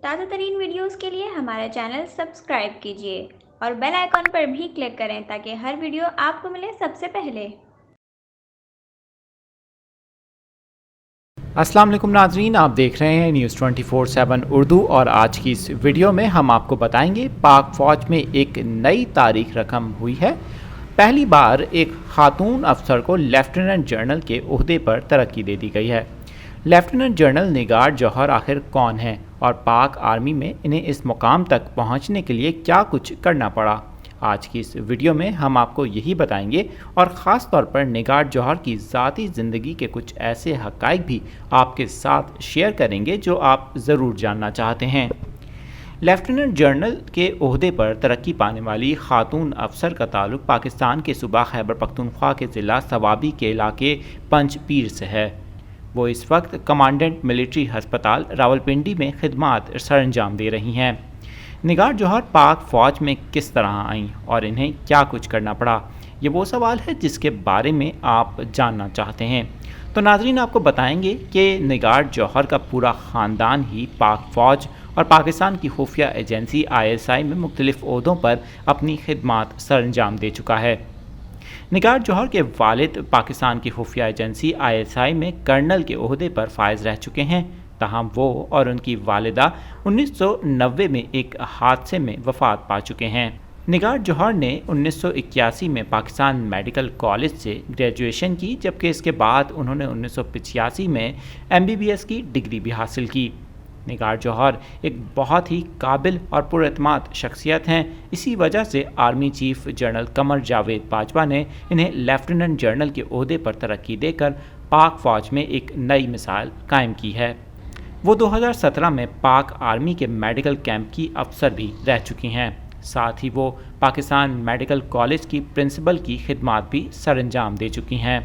تازہ ترین ویڈیوز کے لیے ہمارا چینل سبسکرائب کیجیے اور بیل آئیکن پر بھی کلک کریں تاکہ ہر ویڈیو آپ کو ملے سب سے پہلے۔ السلام علیکم ناظرین، آپ دیکھ رہے ہیں نیوز 24/7 اردو، اور آج کی اس ویڈیو میں ہم آپ کو بتائیں گے پاک فوج میں ایک نئی تاریخ رقم ہوئی ہے۔ پہلی بار ایک خاتون افسر کو لیفٹیننٹ جنرل کے عہدے پر ترقی دے دی گئی ہے۔ لیفٹیننٹ جنرل نگار جوہر آخر کون ہیں اور پاک آرمی میں انہیں اس مقام تک پہنچنے کے لیے کیا کچھ کرنا پڑا؟ آج کی اس ویڈیو میں ہم آپ کو یہی بتائیں گے، اور خاص طور پر نگار جوہر کی ذاتی زندگی کے کچھ ایسے حقائق بھی آپ کے ساتھ شیئر کریں گے جو آپ ضرور جاننا چاہتے ہیں۔ لیفٹیننٹ جنرل کے عہدے پر ترقی پانے والی خاتون افسر کا تعلق پاکستان کے صوبہ خیبر پختونخوا کے ضلع صوابی کے علاقے پنج پیر سے ہے۔ وہ اس وقت کمانڈنٹ ملٹری ہسپتال راولپنڈی میں خدمات سر انجام دے رہی ہیں۔ نگار جوہر پاک فوج میں کس طرح آئیں اور انہیں کیا کچھ کرنا پڑا، یہ وہ سوال ہے جس کے بارے میں آپ جاننا چاہتے ہیں۔ تو ناظرین، آپ کو بتائیں گے کہ نگار جوہر کا پورا خاندان ہی پاک فوج اور پاکستان کی خفیہ ایجنسی ISI میں مختلف عہدوں پر اپنی خدمات سر انجام دے چکا ہے۔ نگار جوہر کے والد پاکستان کی خفیہ ایجنسی ISI میں کرنل کے عہدے پر فائز رہ چکے ہیں، تاہم وہ اور ان کی والدہ 1990 میں ایک حادثے میں وفات پا چکے ہیں۔ نگار جوہر نے 1981 میں پاکستان میڈیکل کالج سے گریجویشن کی، جبکہ اس کے بعد انہوں نے 1985 میں MBBS کی ڈگری بھی حاصل کی۔ نگار جوہر ایک بہت ہی قابل اور پراعتماد شخصیت ہیں، اسی وجہ سے army chief general Qamar Javed Bajwa نے انہیں لیفٹیننٹ جنرل کے عہدے پر ترقی دے کر پاک فوج میں ایک نئی مثال قائم کی ہے۔ وہ 2017 میں پاک آرمی کے میڈیکل کیمپ کی افسر بھی رہ چکی ہیں، ساتھ ہی وہ پاکستان میڈیکل کالج کی پرنسپل کی خدمات بھی سر انجام دے چکی ہیں۔